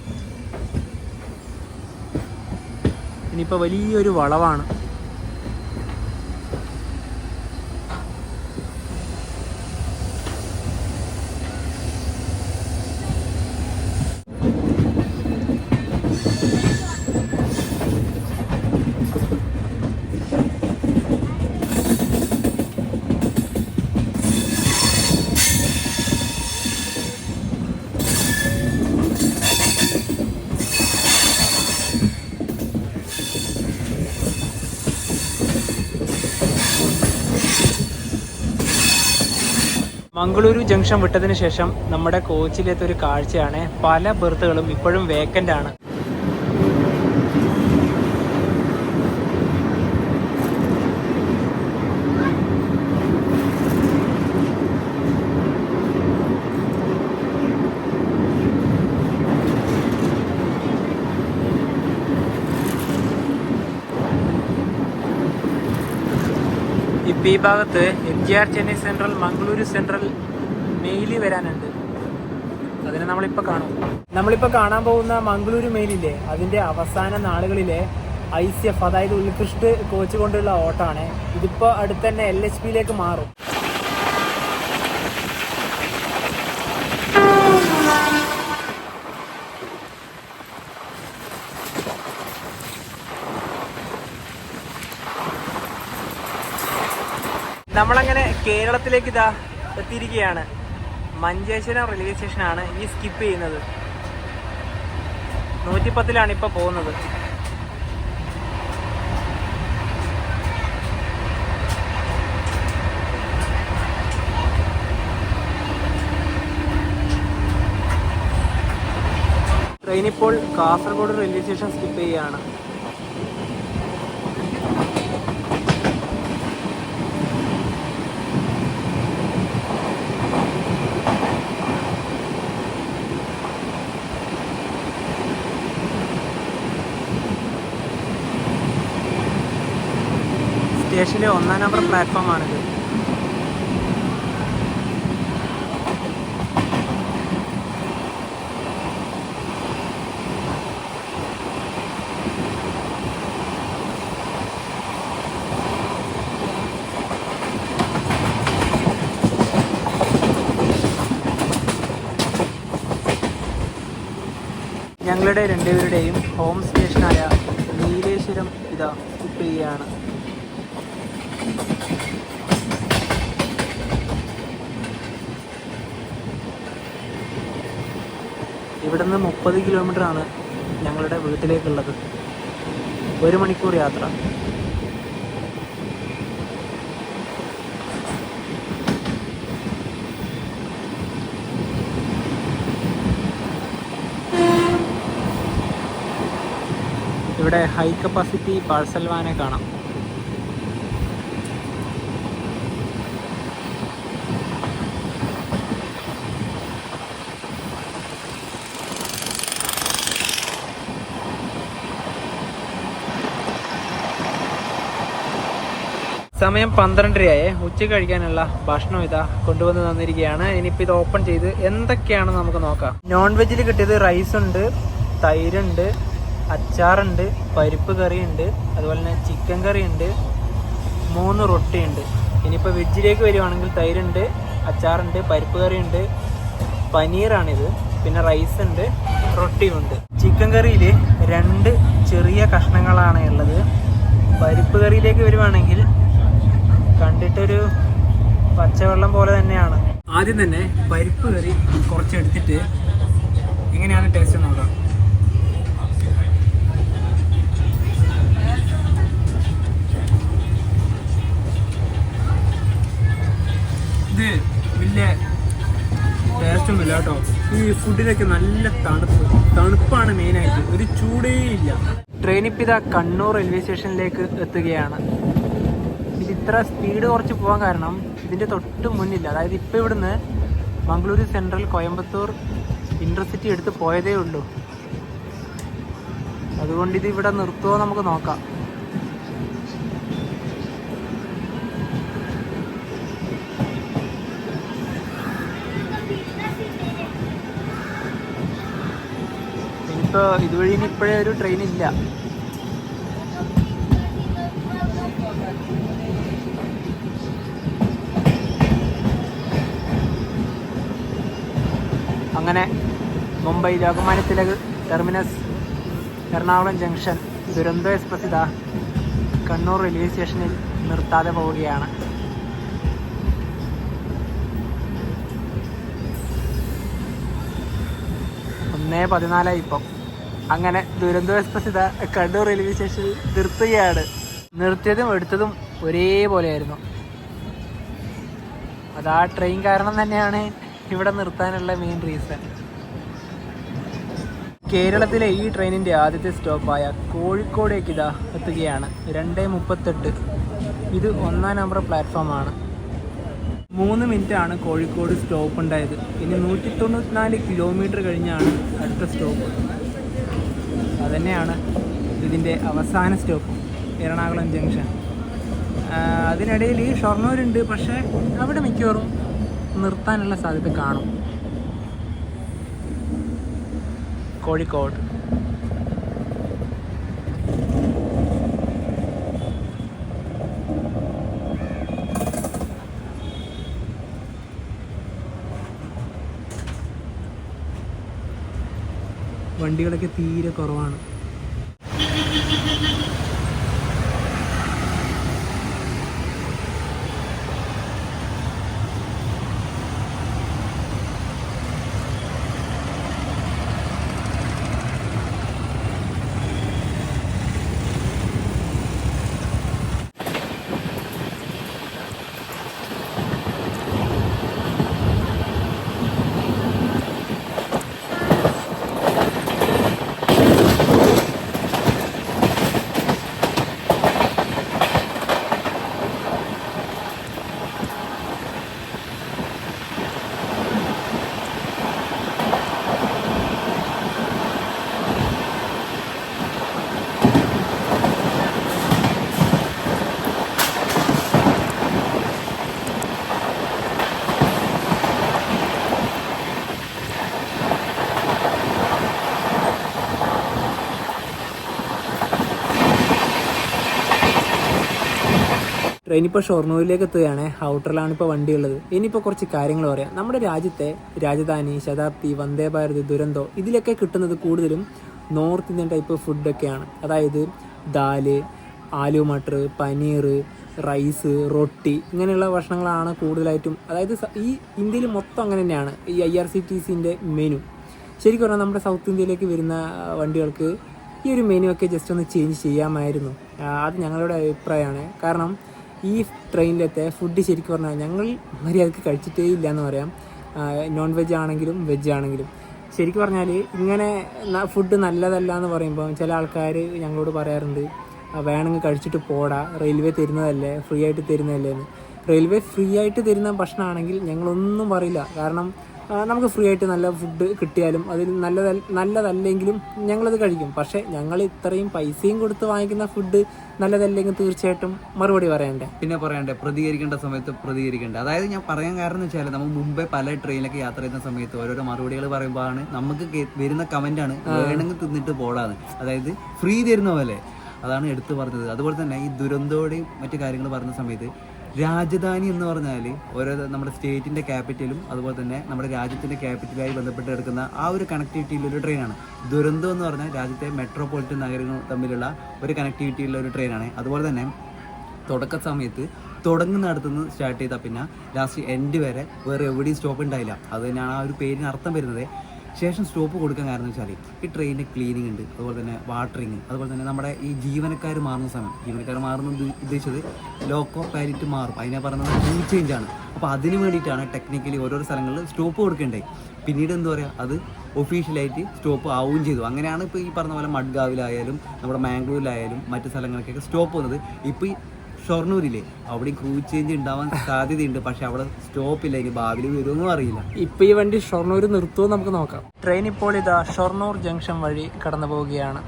[SPEAKER 1] ഇനിയിപ്പോൾ വലിയൊരു വളവാണ്. മംഗളൂരു ജംഗ്ഷൻ വിട്ടതിന് ശേഷം നമ്മുടെ കോച്ചിലെത്ത ഒരു കാഴ്ചയാണ്. പല ബെർത്തുകളും ഇപ്പോഴും വേക്കൻ്റ് ആണ്. ഇപ്പം ഈ ഭാഗത്ത് MGR Chennai central, Mangaluru central mail വരാനുണ്ട്. അതിനെ നമ്മളിപ്പോൾ കാണും. നമ്മളിപ്പോൾ കാണാൻ പോകുന്ന മംഗളൂരു മെയിലില്ലേ, അതിൻ്റെ അവസാന നാളുകളിലെ ICF, അതായത് ഉത്കൃഷ്ട് കോച്ച് കൊണ്ടുള്ള ഓട്ടമാണ്. ഇതിപ്പോൾ അടുത്ത് തന്നെ LHP മാറും. നമ്മളങ്ങനെ കേരളത്തിലേക്ക് ഇതാ എത്തിയിരിക്കുകയാണ്. മഞ്ചേശ്വരം റെയിൽവേ സ്റ്റേഷനാണ് ഈ സ്കിപ്പ് ചെയ്യുന്നത്. 110 ഇപ്പോൾ പോകുന്നത്. ട്രെയിൻ ഇപ്പോൾ കാസർഗോഡ് റെയിൽവേ സ്റ്റേഷൻ സ്കിപ്പ് ചെയ്യുകയാണ്. സ്റ്റേഷനിലെ 1-ാം നമ്പർ പ്ലാറ്റ്ഫോമാണിത്. ഞങ്ങളുടെ രണ്ടുപേരുടെയും ഹോം സ്റ്റേഷനായ നീലേശ്വരം ഇതാ സ്കിപ്പ് ചെയ്യുകയാണ്. ഇവിടുന്ന് 30 കിലോമീറ്ററാണ് ഞങ്ങളുടെ വീട്ടിലേക്കുള്ളത്. 1 മണിക്കൂർ യാത്ര. ഇവിടെ ഹൈ കപ്പാസിറ്റി പാഴ്സൽ വാനെ കാണാം. സമയം 12:30 ഉച്ച കഴിക്കാനുള്ള ഭക്ഷണം ഇതാ കൊണ്ടുവന്ന് തന്നിരിക്കുകയാണ്. ഇനിയിപ്പോൾ ഇത് ഓപ്പൺ ചെയ്ത് എന്തൊക്കെയാണെന്ന് നമുക്ക് നോക്കാം. നോൺ വെജിൽ കിട്ടിയത് റൈസ് ഉണ്ട്, തൈരുണ്ട്, അച്ചാറുണ്ട്, പരിപ്പ് കറിയുണ്ട്, അതുപോലെ തന്നെ ചിക്കൻ കറിയുണ്ട്, 3 റൊട്ടിയുണ്ട്. ഇനിയിപ്പോൾ വെജിലേക്ക് വരുവാണെങ്കിൽ തൈരുണ്ട്, അച്ചാറുണ്ട്, പരിപ്പ് കറിയുണ്ട്, പനീറാണിത്, പിന്നെ റൈസ് ഉണ്ട്, റൊട്ടിയുണ്ട്. ചിക്കൻ കറിയിൽ 2 ചെറിയ കഷ്ണങ്ങളാണ് ഉള്ളത്. പരിപ്പ് കറിയിലേക്ക് വരുവാണെങ്കിൽ കണ്ടിട്ടൊരു പച്ചവെള്ളം പോലെ തന്നെയാണ്. ആദ്യം തന്നെ പരിപ്പ് കറി കുറച്ചെടുത്തിട്ട് എങ്ങനെയാണ് ടേസ്റ്റ് നോക്കാം. ഇത് വലിയ ടേസ്റ്റൊന്നുമില്ല കേട്ടോ. ഈ ഫുഡിനൊക്കെ നല്ല തണുപ്പാണ് മെയിനായിട്ട്, ഒരു ചൂടേ ഇല്ല. ട്രെയിനിപ്പോൾ ഇതാ കണ്ണൂർ റെയിൽവേ സ്റ്റേഷനിലേക്ക് എത്തുകയാണ്. ഇത്ര സ്പീഡ് കുറച്ച് പോകാൻ കാരണം ഇതിൻ്റെ തൊട്ട് മുന്നില്ല. അതായത് ഇപ്പോൾ ഇവിടുന്ന് മംഗളൂരു സെൻട്രൽ, കോയമ്പത്തൂർ ഇൻ്റർസിറ്റി എടുത്ത് പോയതേ ഉള്ളൂ. അതുകൊണ്ട് ഇത് ഇവിടെ നിർത്തുമോ നമുക്ക് നോക്കാം. ഇനിയിപ്പോൾ ഇതുവഴി ഇപ്പോഴേ ഒരു ട്രെയിൻ ഇല്ല. അങ്ങനെ Mumbai Lokmanya Tilak terminus, Ernakulam junction, Duronto express ഇതാ കണ്ണൂർ റെയിൽവേ സ്റ്റേഷനിൽ നിർത്താതെ പോവുകയാണ്. ഒന്നേ 14 ഇപ്പം. അങ്ങനെ ദുരന്തോ എക്സ്പ്രസ് ഇതാ കണ്ണൂർ റെയിൽവേ സ്റ്റേഷനിൽ നിർത്തുകയാണ്. നിർത്തിയതും എടുത്തതും ഒരേപോലെയായിരുന്നു. അത് ആ ട്രെയിൻ കാരണം തന്നെയാണ് ഇവിടെ നിർത്താനുള്ള മെയിൻ റീസൺ. കേരളത്തിലെ ഈ ട്രെയിനിൻ്റെ ആദ്യത്തെ സ്റ്റോപ്പായ കോഴിക്കോടേക്ക് ഇതാ എത്തുകയാണ്. 2:38. ഇത് 1-ാം നമ്പർ പ്ലാറ്റ്ഫോമാണ്. 3 മിനിറ്റാണ് കോഴിക്കോട് സ്റ്റോപ്പ് ഉണ്ടായത്. ഇനി 194 കിലോമീറ്റർ കഴിഞ്ഞാണ് അടുത്ത സ്റ്റോപ്പ്. അതുതന്നെയാണ് ഇതിൻ്റെ അവസാന സ്റ്റോപ്പ്, എറണാകുളം ജംഗ്ഷൻ. അതിനിടയിൽ ഷൊർണൂരുണ്ട്, പക്ഷേ അവിടെ മിക്കവാറും നിർത്താനുള്ള സാധ്യത കാണും. കോഴിക്കോട് വണ്ടികളൊക്കെ തീരെ കുറവാണ്. ട്രെയിൻ ഇപ്പോൾ ഷൊർണൂരിലേക്ക് എത്തുകയാണ്. ഔട്ടറിലാണ് ഇപ്പോൾ വണ്ടിയുള്ളത്. ഇനിയിപ്പോൾ കുറച്ച് കാര്യങ്ങൾ പറയാം. നമ്മുടെ രാജ്യത്തെ രാജധാനി, ശതാബ്ദി, വന്ദേ ഭാരത്, ദുരന്തോ ഇതിലൊക്കെ കിട്ടുന്നത് കൂടുതലും നോർത്ത് ഇന്ത്യൻ ടൈപ്പ് ഫുഡൊക്കെയാണ്. അതായത് ദാല്, ആലു മട്ടർ, പനീർ, റൈസ്, റൊട്ടി ഇങ്ങനെയുള്ള ഭക്ഷണങ്ങളാണ് കൂടുതലായിട്ടും. അതായത് ഈ ഇന്ത്യയിൽ മൊത്തം അങ്ങനെ തന്നെയാണ് ഈ IRCTCൻ്റെ മെനു. ശരിക്കും പറഞ്ഞാൽ നമ്മുടെ സൗത്ത് ഇന്ത്യയിലേക്ക് വരുന്ന വണ്ടികൾക്ക് ഈ ഒരു മെനു ഒക്കെ ജസ്റ്റ് ഒന്ന് ചേഞ്ച് ചെയ്യാമായിരുന്നു. അത് ഞങ്ങളുടെ അഭിപ്രായമാണ്. കാരണം ഈ ട്രെയിനിലത്തെ ഫുഡ് ശരിക്കും പറഞ്ഞാൽ ഞങ്ങൾ മര്യാദക്ക് കഴിച്ചിട്ടേ ഇല്ല എന്ന് പറയാം. നോൺ വെജ് ആണെങ്കിലും വെജ് ആണെങ്കിലും ശരിക്കും പറഞ്ഞാൽ ഇങ്ങനെ ഫുഡ് നല്ലതല്ല എന്ന് പറയുമ്പോൾ ചില ആൾക്കാർ ഞങ്ങളോട് പറയാറുണ്ട്, വേണമെങ്കിൽ കഴിച്ചിട്ട് പോടാ, റെയിൽവേ തരുന്നതല്ലേ, ഫ്രീ ആയിട്ട് തരുന്നതല്ലേ എന്ന്. റെയിൽവേ ഫ്രീ ആയിട്ട് തരുന്ന ഭക്ഷണമാണെങ്കിൽ ഞങ്ങളൊന്നും പറയില്ല. കാരണം നമുക്ക് ഫ്രീ ആയിട്ട് നല്ല ഫുഡ് കിട്ടിയാലും അതിൽ നല്ലതല്ലെങ്കിലും ഞങ്ങളത് കഴിക്കും. പക്ഷേ ഞങ്ങൾ ഇത്രയും പൈസയും കൊടുത്ത് വാങ്ങിക്കുന്ന ഫുഡ് നല്ലതല്ലെങ്കിൽ തീർച്ചയായിട്ടും മറുപടി പറയണ്ടേ.
[SPEAKER 3] പിന്നെ പറയണ്ടേ, പ്രതികരിക്കേണ്ട സമയത്ത് പ്രതികരിക്കേണ്ട. അതായത് ഞാൻ പറയാൻ കാരണം എന്ന് വെച്ചാൽ നമ്മൾ മുമ്പേ പല ട്രെയിനിലൊക്കെ യാത്ര ചെയ്യുന്ന സമയത്ത് ഓരോരോ മറുപടികൾ പറയുമ്പോഴാണ് നമുക്ക് വരുന്ന കമന്റാണ് വേണമെങ്കിൽ തിന്നിട്ട് പോടാന്ന്. അതായത് ഫ്രീ തരുന്ന പോലെ അതാണ് എടുത്തു പറഞ്ഞത്. അതുപോലെ തന്നെ ഈ ദുരന്തോടെയും മറ്റു കാര്യങ്ങൾ പറഞ്ഞ സമയത്ത് രാജധാനി എന്ന് പറഞ്ഞാൽ ഓരോ നമ്മുടെ സ്റ്റേറ്റിൻ്റെ ക്യാപിറ്റലും അതുപോലെ തന്നെ നമ്മുടെ രാജ്യത്തിൻ്റെ ക്യാപിറ്റലായി ബന്ധപ്പെട്ട് കിടക്കുന്ന ആ ഒരു കണക്ടിവിറ്റിയിലൊരു ട്രെയിനാണ്. ദുരന്തം എന്ന് പറഞ്ഞാൽ രാജ്യത്തെ മെട്രോപൊളിറ്റൻ നഗരങ്ങൾ തമ്മിലുള്ള ഒരു കണക്ടിവിറ്റിയുള്ള ഒരു ട്രെയിനാണ്. അതുപോലെ തന്നെ തുടക്ക സമയത്ത് തുടങ്ങുന്നിടത്തുനിന്ന് സ്റ്റാർട്ട് ചെയ്താൽ പിന്നെ ലാസ്റ്റ് എൻഡ് വരെ വേറെ എവിടെയും സ്റ്റോപ്പ് ഉണ്ടായില്ല. അത് തന്നെയാണ് ആ ഒരു പേരിന് അർത്ഥം വരുന്നത്. ശേഷം സ്റ്റോപ്പ് കൊടുക്കാൻ കാരണം എന്ന് വെച്ചാൽ ഈ ട്രെയിനിന് ക്ലീനിങ് ഉണ്ട്, അതുപോലെ തന്നെ വാട്ടറിങ്, അതുപോലെ തന്നെ നമ്മുടെ ഈ ജീവനക്കാർ മാറുന്ന സമയം, ജീവനക്കാർ മാറുന്ന ഉദ്ദേശിച്ചത് ലോക്കോ പാരിറ്റ് മാറും, അതിനെ പറയുന്നത് റൂൾ ചേഞ്ച് ആണ്. അപ്പോൾ അതിന് വേണ്ടിയിട്ടാണ് ടെക്നിക്കലി ഓരോരോ സ്ഥലങ്ങളിൽ സ്റ്റോപ്പ് കൊടുക്കേണ്ടത്. പിന്നീട് എന്താ പറയുക, അത് ഒഫീഷ്യലായിട്ട് സ്റ്റോപ്പ് ആവുകയും ചെയ്തു. അങ്ങനെയാണ് ഇപ്പോൾ ഈ പറഞ്ഞ പോലെ മഡ്ഗാവിലായാലും നമ്മുടെ മാംഗ്ലൂരിലായാലും മറ്റു സ്ഥലങ്ങൾക്കൊക്കെ സ്റ്റോപ്പ് വന്നത്. ഇപ്പോൾ ഈ ഷൊർണൂരില്ലേ അവിടെ ക്രൂസ് ചേഞ്ച് ഉണ്ടാവാൻ സാധ്യതയുണ്ട്, പക്ഷെ അവിടെ സ്റ്റോപ്പില്ല. ഇനി ഭാവിയിൽ വരുമെന്നും അറിയില്ല.
[SPEAKER 1] ഇപ്പൊ ഈ വണ്ടി ഷൊർണൂർ നിർത്തുമോ നമുക്ക് നോക്കാം. ട്രെയിൻ ഇപ്പോൾ ഇതാ ഷൊർണൂർ ജംഗ്ഷൻ വഴി കടന്നു പോവുകയാണ്.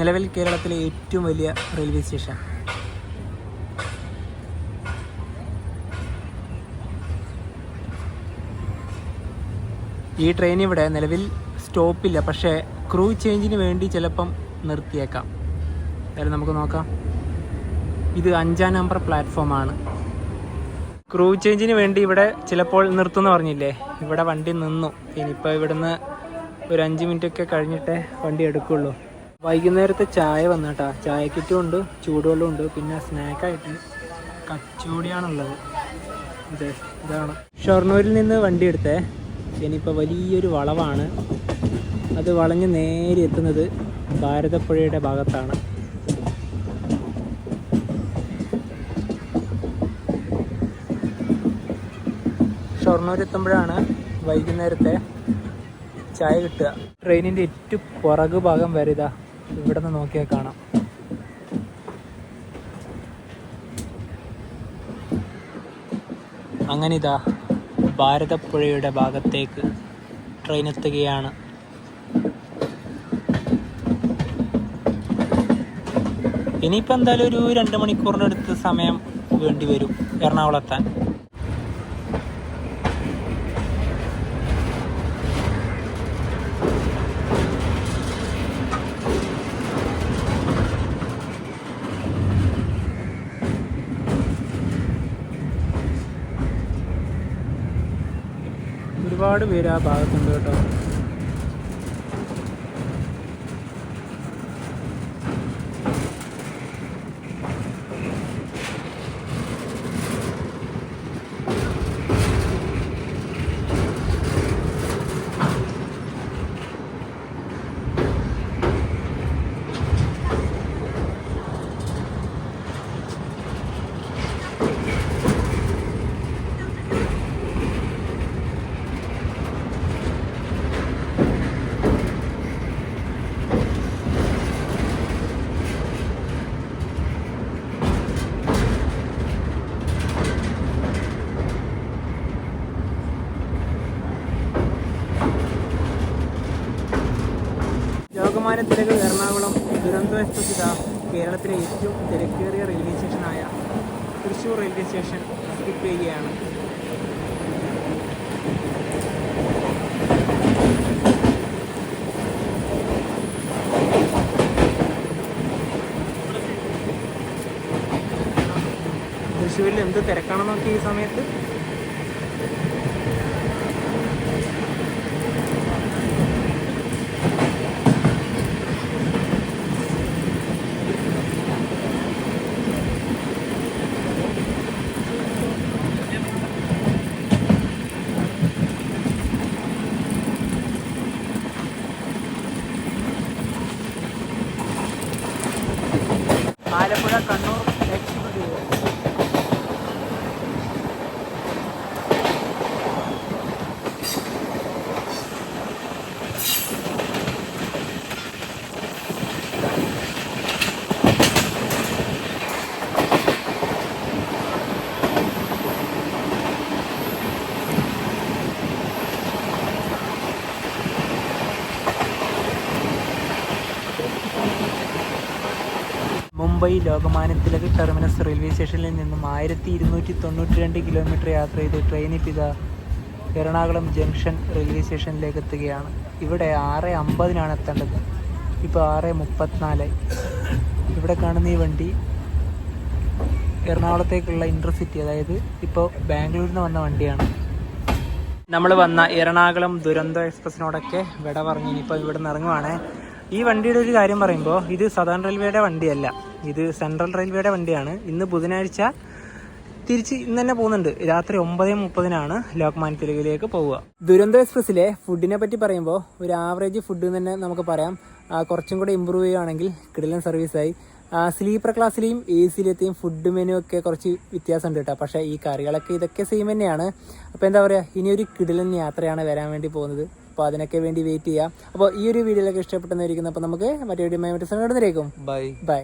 [SPEAKER 1] നിലവിൽ കേരളത്തിലെ ഏറ്റവും വലിയ റെയിൽവേ സ്റ്റേഷൻ. ഈ ട്രെയിൻ ഇവിടെ നിലവിൽ സ്റ്റോപ്പില്ല, പക്ഷേ ക്രൂ ചേഞ്ചിന് വേണ്ടി ചിലപ്പം നിർത്തിയേക്കാം. അതായത് നമുക്ക് നോക്കാം. ഇത് 5-ാം നമ്പർ പ്ലാറ്റ്ഫോമാണ്. ക്രൂ ചേഞ്ചിന് വേണ്ടി ഇവിടെ ചിലപ്പോൾ നിർത്തുമെന്ന് പറഞ്ഞില്ലേ, ഇവിടെ വണ്ടി നിന്നു. ഇനിയിപ്പോൾ ഇവിടുന്ന് ഒരു 5 മിനിറ്റൊക്കെ കഴിഞ്ഞിട്ടേ വണ്ടി എടുക്കുള്ളൂ. വൈകുന്നേരത്തെ ചായ വന്നിട്ടാ, ചായ കിറ്റും ഉണ്ട്, ചൂടുവെള്ളം ഉണ്ട്, പിന്നെ സ്നാക്കായിട്ട് കച്ചോടിയാണുള്ളത്. ഇതാണ് ഷൊർണൂരിൽ നിന്ന് വണ്ടി എടുത്തേ. ഇനിയിപ്പോൾ വലിയൊരു വളവാണ്. അത് വളഞ്ഞ് നേരെ എത്തുന്നത് ഭാരതപ്പുഴയുടെ ഭാഗത്താണ്. ഷൊർണൂർ എത്തുമ്പോഴാണ് വൈകുന്നേരത്തെ ചായ കിട്ടുക. ട്രെയിനിൻ്റെ ഏറ്റവും പുറകു ഭാഗം വരെ ഇതാ ഇവിടെ നിന്ന് നോക്കിയാൽ കാണാം. അങ്ങനെ ഇതാ ഭാരതപ്പുഴയുടെ ഭാഗത്തേക്ക് ട്രെയിൻ എത്തുകയാണ്. ഇനിയിപ്പോൾ എന്തായാലും ഒരു 2 മണിക്കൂറിനടുത്ത് സമയം വേണ്ടി വരും എറണാകുളം എത്താൻ. ഒരുപാട് പേര് ആ ഭാഗത്തുണ്ട് കേട്ടോ. ലോകമാന്യ തിലക് എറണാകുളം ദുരന്തോ എക്സ്പ്രസ് ഇതാ കേരളത്തിലെ ഏറ്റവും തിരക്കേറിയ റെയിൽവേ സ്റ്റേഷനായ തൃശ്ശൂർ റെയിൽവേ സ്റ്റേഷൻ സ്കിപ്പ് ചെയ്യുകയാണ്. തൃശ്ശൂരിൽ എന്ത് തിരക്കാണെന്ന് നോക്കി ഈ സമയത്ത്. Alappuzha Kannur express. Mumbai Lokmanya Tilak terminus railway സ്റ്റേഷനിൽ നിന്നും 1292 കിലോമീറ്റർ യാത്ര ചെയ്ത് ട്രെയിനിൽ ഇതാ എറണാകുളം ജംഗ്ഷൻ റെയിൽവേ സ്റ്റേഷനിലേക്ക് എത്തുകയാണ്. ഇവിടെ 6:50 എത്തേണ്ടത്, ഇപ്പോൾ 6:34. ഇവിടെ കാണുന്ന ഈ വണ്ടി എറണാകുളത്തേക്കുള്ള ഇൻ്റർസിറ്റി, അതായത് ഇപ്പോൾ ബാംഗ്ലൂരിൽ നിന്ന് വന്ന വണ്ടിയാണ്. നമ്മൾ വന്ന എറണാകുളം ദുരന്തോ എക്സ്പ്രസിനോടൊക്കെ വിട പറഞ്ഞു. ഇനിയിപ്പോൾ ഇവിടെ നിന്ന് ഇറങ്ങുവാണ്. ഈ വണ്ടിയുടെ ഒരു കാര്യം പറയുമ്പോൾ ഇത് സദേൺ റെയിൽവേയുടെ വണ്ടിയല്ല, ഇത് സെൻട്രൽ റെയിൽവേയുടെ വണ്ടിയാണ്. ഇന്ന് ബുധനാഴ്ച തിരിച്ച് ഇന്ന് തന്നെ പോകുന്നുണ്ട്. രാത്രി 9:30 ലോകമാന്യ തിലകിലേക്ക് പോവുക. ദുരന്തോ എക്സ്പ്രസ്സിലെ ഫുഡിനെ പറ്റി പറയുമ്പോൾ ഒരു ആവറേജ് ഫുഡ് തന്നെ നമുക്ക് പറയാം. കുറച്ചും കൂടെ ഇമ്പ്രൂവ് ചെയ്യുകയാണെങ്കിൽ കിടിലൻ സർവീസായി. സ്ലീപ്പർ ക്ലാസ്സിലെയും AC-ലെത്തെയും ഫുഡ് മെനു ഒക്കെ കുറച്ച് വ്യത്യാസമുണ്ട് കേട്ടോ. പക്ഷേ ഈ കറികളൊക്കെ ഇതൊക്കെ സെയിം തന്നെയാണ്. അപ്പോൾ എന്താ പറയുക, ഇനിയൊരു കിടിലൻ യാത്രയാണ് വരാൻ വേണ്ടി പോകുന്നത്. അപ്പോൾ അതിനൊക്കെ വേണ്ടി വെയിറ്റ് ചെയ്യാം. അപ്പോൾ ഈ ഒരു വീഡിയോയിലൊക്കെ ഇഷ്ടപ്പെട്ടെന്നിരിക്കുന്നു. അപ്പോൾ നമുക്ക് മറ്റേ വീഡിയോ മറ്റേ സമയം ബൈ.